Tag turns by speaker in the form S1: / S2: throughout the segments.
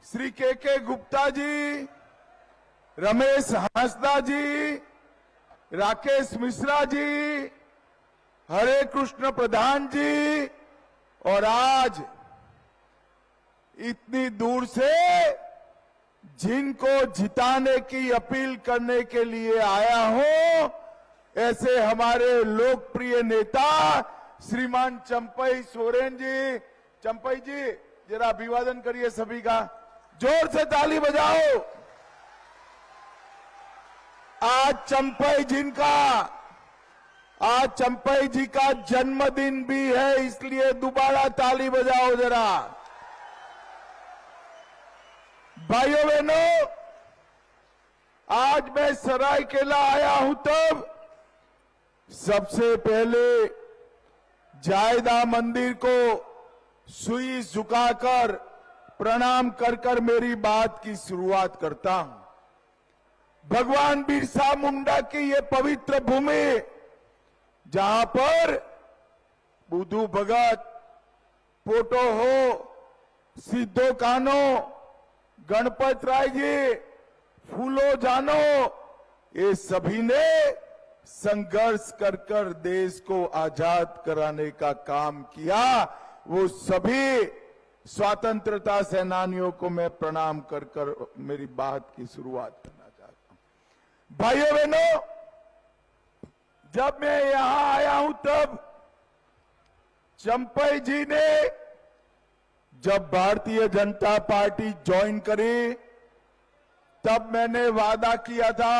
S1: श्री के गुप्ता जी, रमेश हांसदा जी, राकेश मिश्रा जी, हरे कृष्ण प्रधान जी, और आज इतनी दूर से जिनको जिताने की अपील करने के लिए आया हूं, ऐसे हमारे लोकप्रिय नेता श्रीमान चंपई सोरेन जी। चंपई जी जरा अभिवादन करिए सभी का, जोर से ताली बजाओ। आज चंपई जी का जन्मदिन भी है, इसलिए दोबारा ताली बजाओ जरा। भाइयों बहनों, आज मैं सरायकेला आया हूं तब सबसे पहले जायदा मंदिर को सुई झुकाकर प्रणाम कर मेरी बात की शुरुआत करता हूं। भगवान बिरसा मुंडा की ये पवित्र भूमि, जहां पर बुद्धू भगत, पोटो हो, सिद्धो कानो, गणपत राय जी, फूलो जानो, ये सभी ने संघर्ष कर देश को आजाद कराने का काम किया। वो सभी स्वतंत्रता सेनानियों को मैं प्रणाम कर मेरी बात की शुरुआत करना चाहता हूं। भाइयों बहनों, जब मैं यहां आया हूं तब चंपई जी ने जब भारतीय जनता पार्टी ज्वाइन करी, तब मैंने वादा किया था,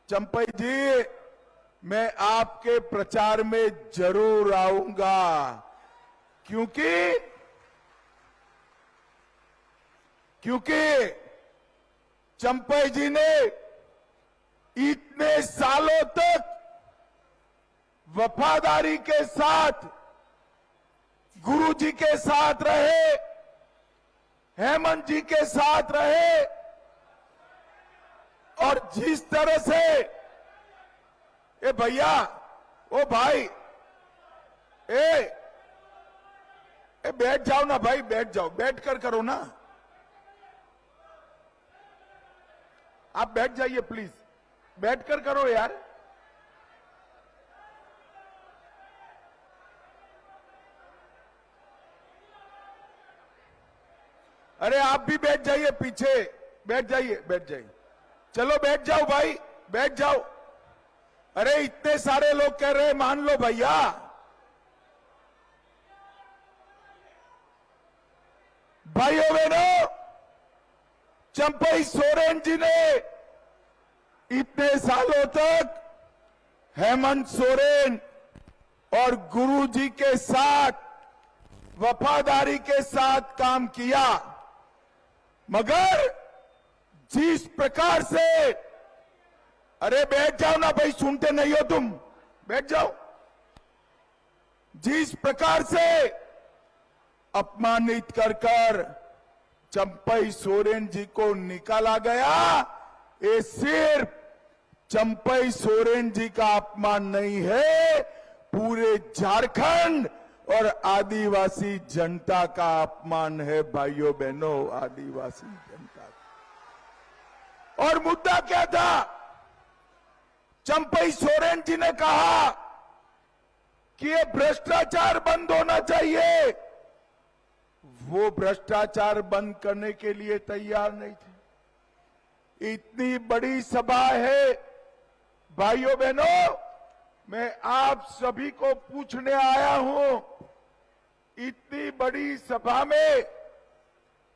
S1: चंपई जी मैं आपके प्रचार में जरूर आऊंगा, क्योंकि चंपई जी ने इतने सालों तक वफादारी के साथ गुरु जी के साथ रहे, हेमंत जी के साथ रहे, और जिस तरह से ए भैया, ओ भाई, ए बैठ जाओ ना भाई, बैठ जाओ, बैठ कर करो ना, आप बैठ जाइए प्लीज, बैठ कर करो यार। अरे आप भी बैठ जाइए, पीछे बैठ जाइए, चलो बैठ जाओ भाई, बैठ जाओ। अरे इतने सारे लोग कह रहे हैं, मान लो भैया। भाइयों बहनों, चंपई सोरेन जी ने इतने सालों तक हेमंत सोरेन और गुरु जी के साथ वफादारी के साथ काम किया, मगर जिस प्रकार से, अरे बैठ जाओ ना भाई, सुनते नहीं हो तुम, बैठ जाओ। जिस प्रकार से अपमानित कर चंपई सोरेन जी को निकाला गया, ये सिर्फ चंपई सोरेन जी का अपमान नहीं है, पूरे झारखंड और आदिवासी जनता का अपमान है। भाइयों बहनों, आदिवासी जनता का। और मुद्दा क्या था? चंपई सोरेन जी ने कहा कि ये भ्रष्टाचार बंद होना चाहिए। वो भ्रष्टाचार बंद करने के लिए तैयार नहीं थे। इतनी बड़ी सभा है, भाइयों बहनों, मैं आप सभी को पूछने आया हूं, इतनी बड़ी सभा में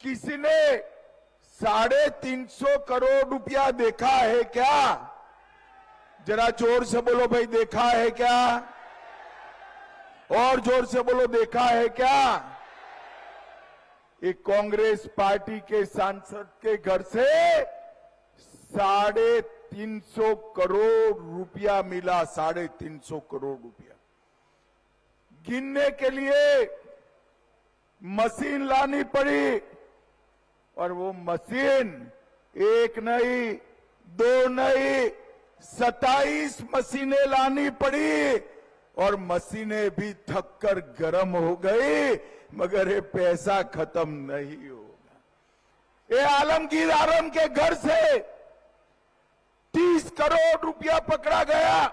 S1: किसी ने 350 करोड़ रुपया देखा है क्या? जरा जोर से बोलो भाई, देखा है क्या? और जोर से बोलो, देखा है क्या? एक कांग्रेस पार्टी के सांसद के घर से 350 करोड़ रुपया मिला, 350 करोड़ रुपया। गिनने के लिए मशीन लानी पड़ी, और वो मशीन एक नहीं, दो नहीं, 27 मशीनें लानी पड़ी, और मशीनें भी थक कर गर्म हो गई, मगर ये पैसा खत्म नहीं होगा। ये आलमगीर आलम के घर से 30 करोड़ रुपया पकड़ा गया।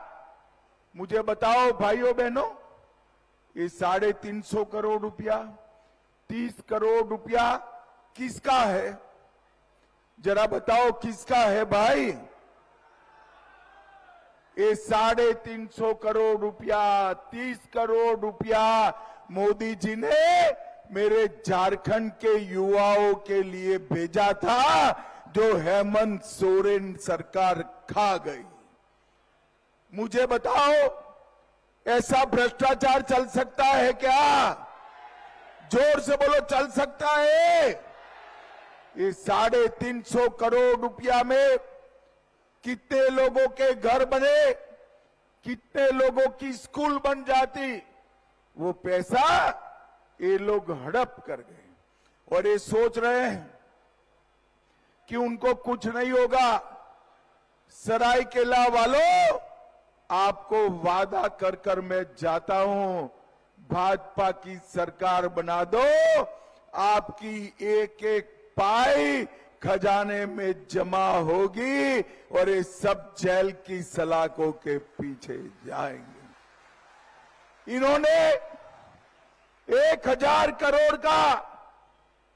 S1: मुझे बताओ भाइयों बहनों, ये 350 करोड़ रुपया, 30 करोड़ रुपया किसका है? जरा बताओ किसका है भाई? ये 350 करोड़ रुपया, 30 करोड़ रुपया मोदी जी ने मेरे झारखंड के युवाओं के लिए भेजा था, जो हेमंत सोरेन सरकार खा गई। मुझे बताओ, ऐसा भ्रष्टाचार चल सकता है क्या? जोर से बोलो, चल सकता है? ये 350 करोड़ रुपया में कितने लोगों के घर बने, कितने लोगों की स्कूल बन जाती, वो पैसा ये लोग हड़प कर गए और ये सोच रहे हैं कि उनको कुछ नहीं होगा। सरायकेला वालों, आपको वादा कर कर मैं जाता हूं, भाजपा की सरकार बना दो, आपकी एक एक पाई खजाने में जमा होगी और ये सब जेल की सलाखों के पीछे जाएंगे। इन्होंने 1000 करोड़ का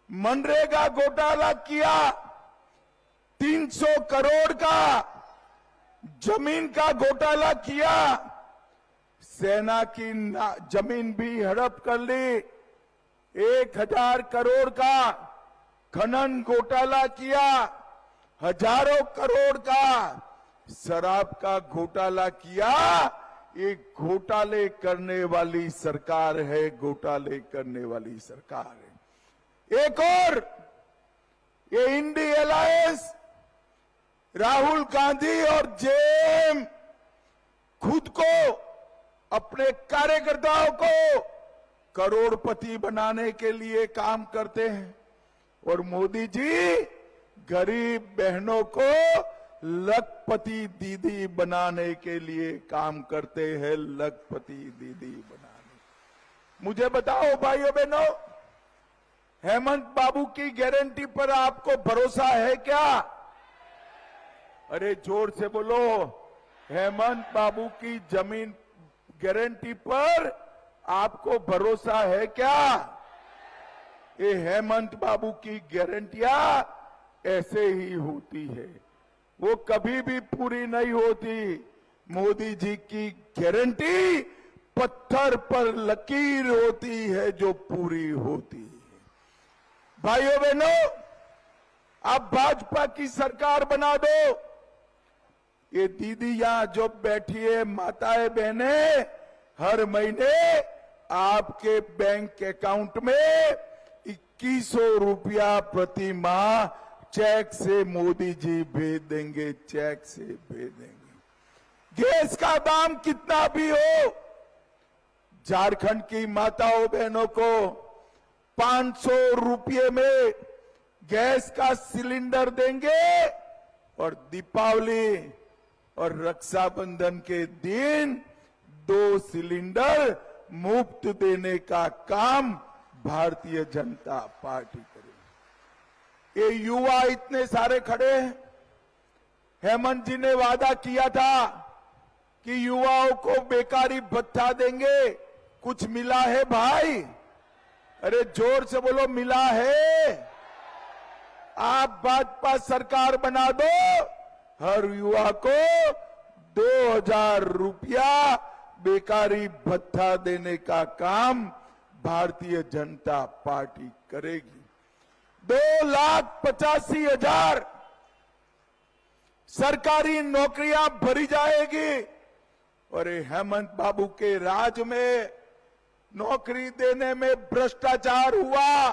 S1: मनरेगा घोटाला किया, 300 करोड़ का जमीन का घोटाला किया, सेना की जमीन भी हड़प कर ली, 1000 करोड़ का खनन घोटाला किया, हजारों करोड़ का शराब का घोटाला किया। ये घोटाले करने वाली सरकार है, घोटाले करने वाली सरकार है। एक और, ये इंडी अलायंस, राहुल गांधी और जेएम खुद को, अपने कार्यकर्ताओं को करोड़पति बनाने के लिए काम करते हैं और मोदी जी गरीब बहनों को लखपति दीदी बनाने के लिए काम करते हैं, लखपति दीदी बनाने। मुझे बताओ भाइयों बहनों, हेमंत बाबू की गारंटी पर आपको भरोसा है क्या? अरे जोर से बोलो, हेमंत बाबू की जमीन गारंटी पर आपको भरोसा है क्या? ये हेमंत बाबू की गारंटियां ऐसे ही होती है, वो कभी भी पूरी नहीं होती। मोदी जी की गारंटी पत्थर पर लकीर होती है जो पूरी होती है। भाइयों बहनों, आप भाजपा की सरकार बना दो। ये दीदी यहां जो बैठी है, माताएं बहनें, हर महीने आपके बैंक अकाउंट में 2100 रुपया प्रति माह चेक से मोदी जी भेज देंगे, चेक से भेज देंगे। गैस का दाम कितना भी हो, झारखंड की माताओं बहनों को 500 रुपये में गैस का सिलेंडर देंगे और दीपावली और रक्षाबंधन के दिन 2 सिलेंडर मुफ्त देने का काम भारतीय जनता पार्टी करेगी। ये युवा इतने सारे खड़े हैं। हेमंत जी ने वादा किया था कि युवाओं को बेकारी भत्ता देंगे, कुछ मिला है भाई? अरे जोर से बोलो, मिला है? आप भाजपा सरकार बना दो, हर युवा को 2000 रुपया बेकारी भत्ता देने का काम भारतीय जनता पार्टी करेगी। 2,85,000 सरकारी नौकरियां भरी जाएगी और हेमंत बाबू के राज में नौकरी देने में भ्रष्टाचार हुआ,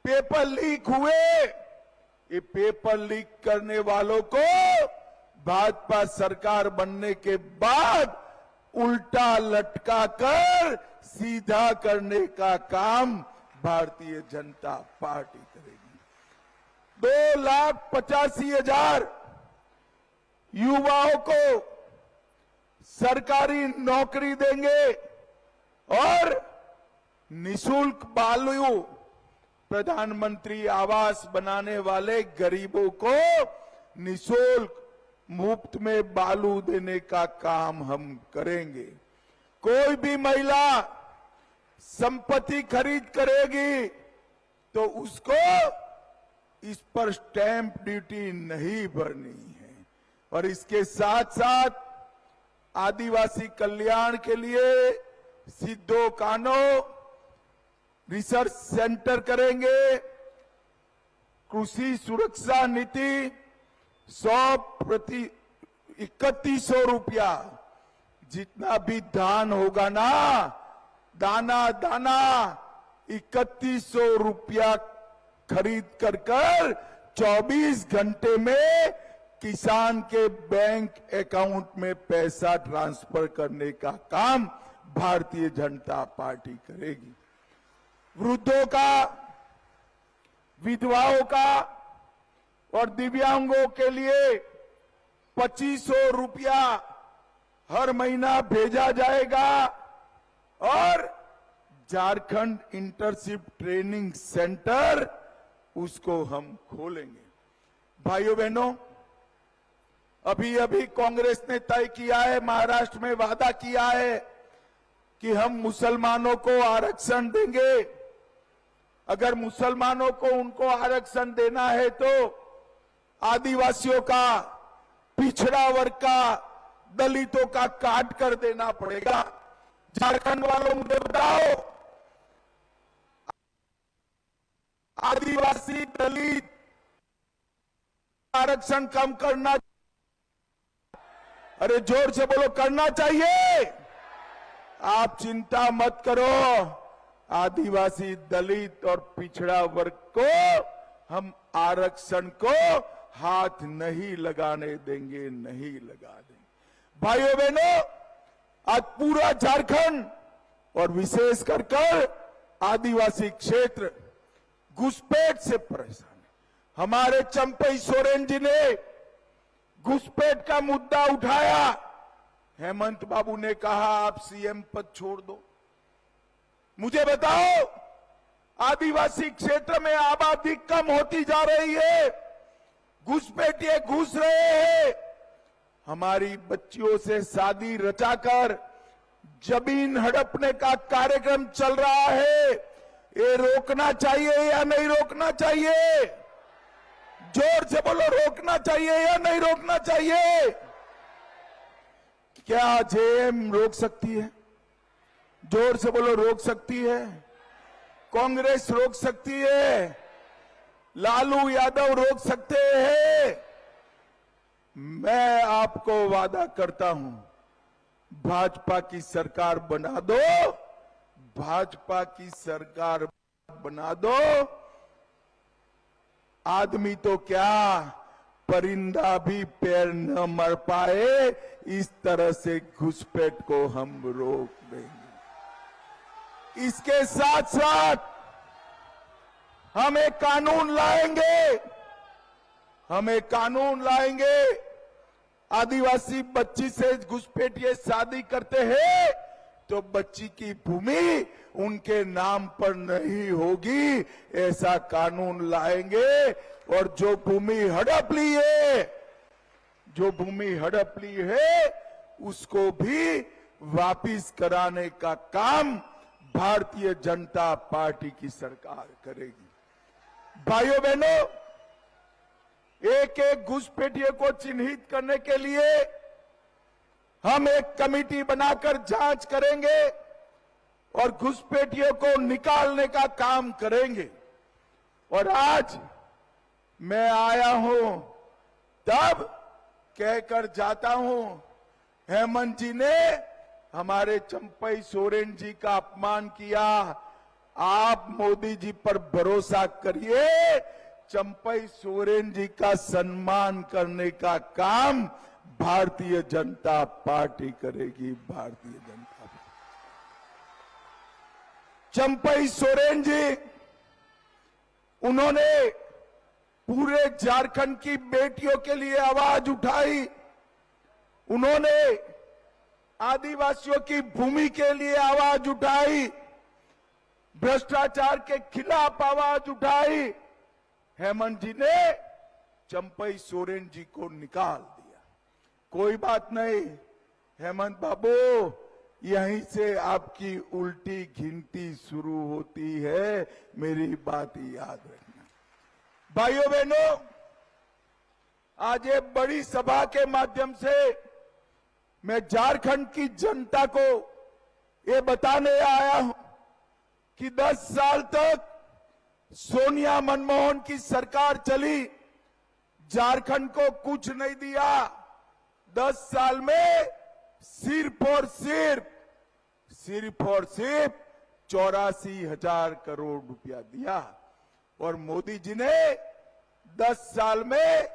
S1: पेपर लीक हुए। ये पेपर लीक करने वालों को भाजपा सरकार बनने के बाद उल्टा लटका कर सीधा करने का काम भारतीय जनता पार्टी करेगी। 2,85,000 युवाओं को सरकारी नौकरी देंगे और निशुल्क बालू प्रधानमंत्री आवास बनाने वाले गरीबों को निशुल्क मुफ्त में बालू देने का काम हम करेंगे। कोई भी महिला संपत्ति खरीद करेगी तो उसको इस पर स्टैंप ड्यूटी नहीं भरनी है। और इसके साथ साथ आदिवासी कल्याण के लिए सिद्धो कानो रिसर्च सेंटर करेंगे। कृषि सुरक्षा नीति 3100 रुपया जितना भी धान होगा ना, दाना दाना 3100 रुपया खरीद कर 24 घंटे में किसान के बैंक अकाउंट में पैसा ट्रांसफर करने का काम भारतीय जनता पार्टी करेगी। वृद्धों का, विधवाओं का और दिव्यांगों के लिए 2500 रुपया हर महीना भेजा जाएगा और झारखंड इंटर्नशिप ट्रेनिंग सेंटर उसको हम खोलेंगे। भाइयों बहनों, अभी अभी कांग्रेस ने तय किया है, महाराष्ट्र में वादा किया है कि हम मुसलमानों को आरक्षण देंगे। अगर मुसलमानों को उनको आरक्षण देना है तो आदिवासियों का, पिछड़ा वर्ग का, दलितों का काट कर देना पड़ेगा। झारखंड वालों, मुझे बताओ, आदिवासी दलित आरक्षण कम करना, अरे जोर से बोलो, करना चाहिए। आप चिंता मत करो, आदिवासी दलित और पिछड़ा वर्ग को हम आरक्षण को हाथ नहीं लगाने देंगे, नहीं लगा देंगे। भाइयों बहनों, आज पूरा झारखंड और विशेष कर आदिवासी क्षेत्र घुसपैठ से परेशान है। हमारे चंपई सोरेन जी ने घुसपैठ का मुद्दा उठाया। हेमंत बाबू ने कहा आप सीएम पद छोड़ दो। मुझे बताओ, आदिवासी क्षेत्र में आबादी कम होती जा रही है, घुसपैठिए घुस रहे हैं, हमारी बच्चियों से शादी रचाकर जमीन हड़पने का कार्यक्रम चल रहा है। ये रोकना चाहिए या नहीं रोकना चाहिए? जोर से बोलो, रोकना चाहिए या नहीं रोकना चाहिए? क्या जेएम रोक सकती है? जोर से बोलो, रोक सकती है? कांग्रेस रोक सकती है? लालू यादव रोक सकते हैं? मैं आपको वादा करता हूं, भाजपा की सरकार बना दो, भाजपा की सरकार बना दो, आदमी तो क्या, परिंदा भी पैर न मर पाए, इस तरह से घुसपैठ को हम रोक देंगे। इसके साथ साथ हम एक कानून लाएंगे, हम एक कानून लाएंगे। आदिवासी बच्ची से घुसपैठिए शादी करते हैं तो बच्ची की भूमि उनके नाम पर नहीं होगी, ऐसा कानून लाएंगे। और जो भूमि हड़प ली है, जो भूमि हड़प ली है, उसको भी वापिस कराने का काम भारतीय जनता पार्टी की सरकार करेगी। भाइयों बहनों, एक एक घुसपैठिए को चिन्हित करने के लिए हम एक कमेटी बनाकर जांच करेंगे और घुसपैठियों को निकालने का काम करेंगे। और आज मैं आया हूं तब कहकर जाता हूं, हेमंत जी ने हमारे चंपई सोरेन जी का अपमान किया। आप मोदी जी पर भरोसा करिए, चंपई सोरेन जी का सम्मान करने का काम भारतीय जनता पार्टी करेगी। भारतीय जनता पार्टी, चंपई सोरेन जी, उन्होंने पूरे झारखंड की बेटियों के लिए आवाज उठाई। उन्होंने आदिवासियों की भूमि के लिए आवाज उठाई। भ्रष्टाचार के खिलाफ आवाज उठाई, हेमंत जी ने चंपई सोरेन जी को निकाल दिया। कोई बात नहीं हेमंत बाबू, यहीं से आपकी उल्टी गिनती शुरू होती है, मेरी बात याद रखना। भाइयों बहनों, आज ये बड़ी सभा के माध्यम से मैं झारखंड की जनता को ये बताने आया हूं कि 10 साल तक सोनिया मनमोहन की सरकार चली, झारखंड को कुछ नहीं दिया। 10 साल में सिर्फ और सिर्फ 84,000 करोड़ रुपया दिया, और मोदी जी ने 10 साल में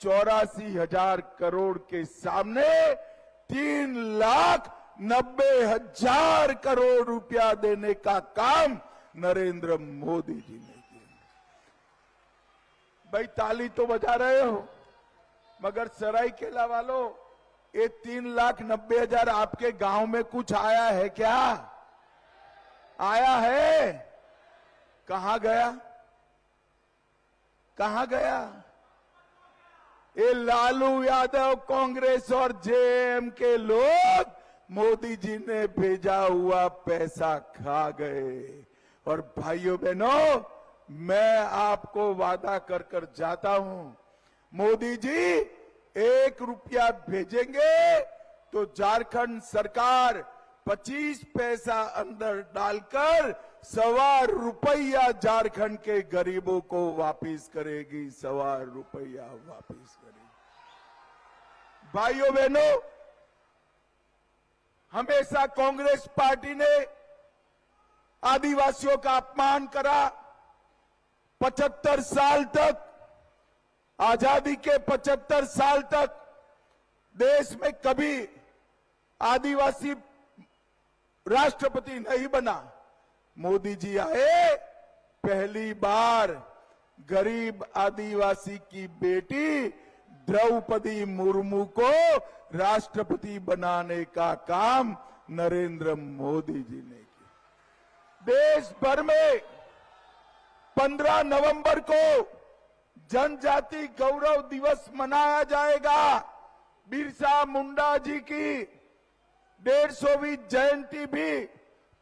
S1: 84,000 करोड़ के सामने 3,90,000 करोड़ रुपया देने का काम नरेंद्र मोदी जी ने किया। भाई ताली तो बजा रहे हो, मगर सरायकेला वालों, ये 3,90,000 आपके गांव में कुछ आया है क्या? आया है? कहां गया? कहां गया? ये लालू यादव, कांग्रेस और जेएम के लोग मोदी जी ने भेजा हुआ पैसा खा गए। और भाइयों बहनों, मैं आपको वादा कर कर जाता हूं, मोदी जी 1 रुपया भेजेंगे तो झारखंड सरकार 25 पैसा अंदर डालकर 1.25 रुपया झारखंड के गरीबों को वापिस करेगी। 1.25 रुपया वापिस करेगी। भाइयों बहनों, हमेशा कांग्रेस पार्टी ने आदिवासियों का अपमान करा। 75 साल तक, आजादी के 75 साल तक देश में कभी आदिवासी राष्ट्रपति नहीं बना। मोदी जी आए, पहली बार गरीब आदिवासी की बेटी द्रौपदी मुर्मू को राष्ट्रपति बनाने का काम नरेंद्र मोदी जी ने किया। देश भर में 15 नवंबर को जनजाति गौरव दिवस मनाया जाएगा। बिरसा मुंडा जी की 150वीं जयंती भी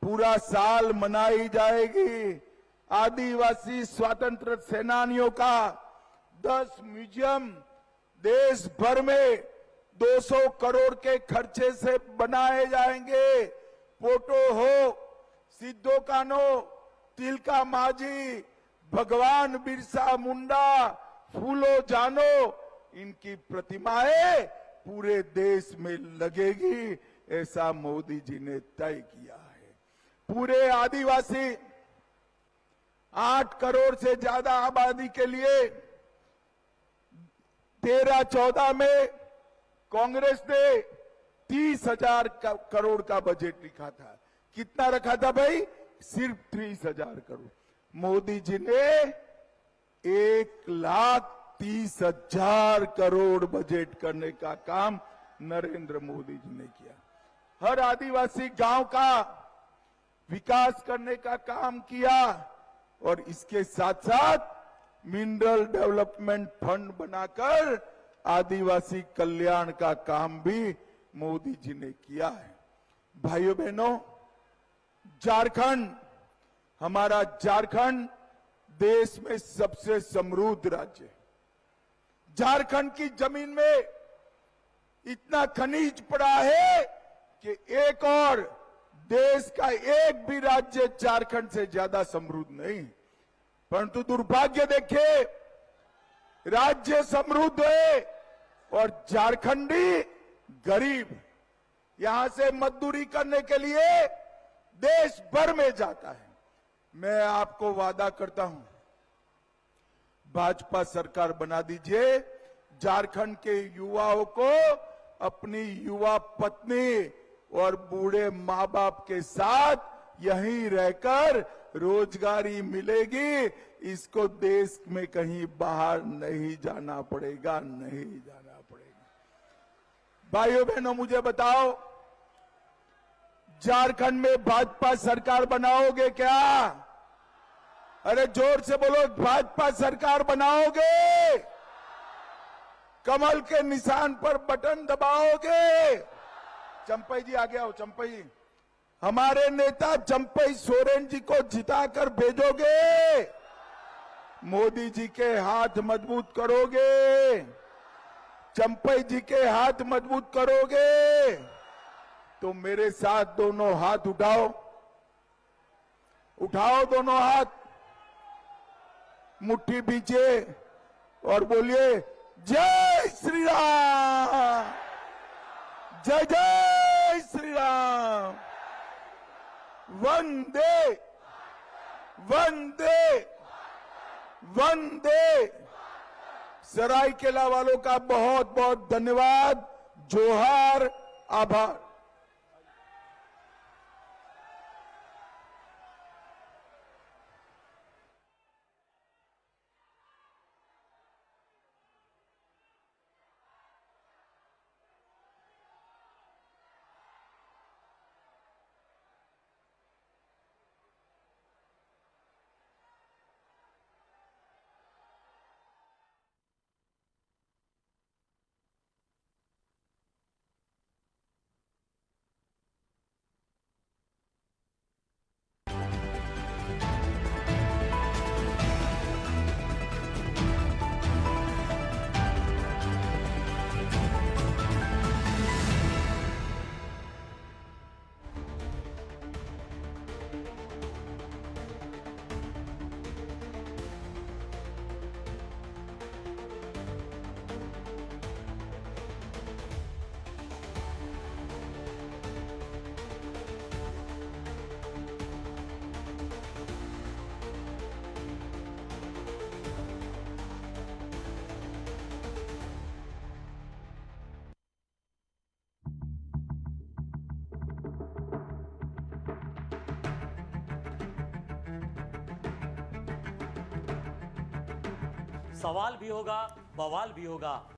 S1: पूरा साल मनाई जाएगी। आदिवासी स्वतंत्र सेनानियों का 10 म्यूजियम देश भर में 200 करोड़ के खर्चे से बनाए जाएंगे। पोटो हो, सिद्धो कानो, तिलका माझी, भगवान बिरसा मुंडा, फूलो जानो, इनकी प्रतिमाएं पूरे देश में लगेगी, ऐसा मोदी जी ने तय किया है। पूरे आदिवासी 8 करोड़ से ज्यादा आबादी के लिए 13-14 में कांग्रेस ने 30,000 करोड़ का बजट लिखा था। कितना रखा था भाई? सिर्फ 30,000 करोड़। मोदी जी ने 1,30,000 करोड़ बजट करने का काम नरेंद्र मोदी जी ने किया। हर आदिवासी गांव का विकास करने का काम किया, और इसके साथ साथ मिनरल डेवलपमेंट फंड बनाकर आदिवासी कल्याण का काम भी मोदी जी ने किया है। भाइयों बहनों, झारखंड, हमारा झारखंड देश में सबसे समृद्ध राज्य है। झारखंड की जमीन में इतना खनिज पड़ा है कि एक और देश का एक भी राज्य झारखंड से ज्यादा समृद्ध नहीं। परंतु दुर्भाग्य देखिए, राज्य समृद्ध है और झारखंडी गरीब यहां से मजदूरी करने के लिए देश भर में जाता है। मैं आपको वादा करता हूं, भाजपा सरकार बना दीजिए, झारखंड के युवाओं को अपनी युवा पत्नी और बूढ़े मां बाप के साथ यहीं रहकर रोजगारी मिलेगी। इसको देश में कहीं बाहर नहीं जाना पड़ेगा, नहीं जाना पड़ेगा। भाइयों बहनों, मुझे बताओ, झारखंड में भाजपा सरकार बनाओगे क्या? अरे जोर से बोलो, भाजपा सरकार बनाओगे? कमल के निशान पर बटन दबाओगे? चंपई जी आगे आओ। चंपई जी, हमारे नेता चंपई सोरेन जी को जिताकर भेजोगे? मोदी जी के हाथ मजबूत करोगे? चंपई जी के हाथ मजबूत करोगे? तो मेरे साथ दोनों हाथ उठाओ, उठाओ दोनों हाथ, मुट्ठी पीछे और बोलिए जय श्री राम, जय जय श्री राम, वंदे वंदे वंदे। सरायकेला वालों का बहुत बहुत धन्यवाद, जोहार, आभार।
S2: सवाल भी होगा, बवाल भी होगा।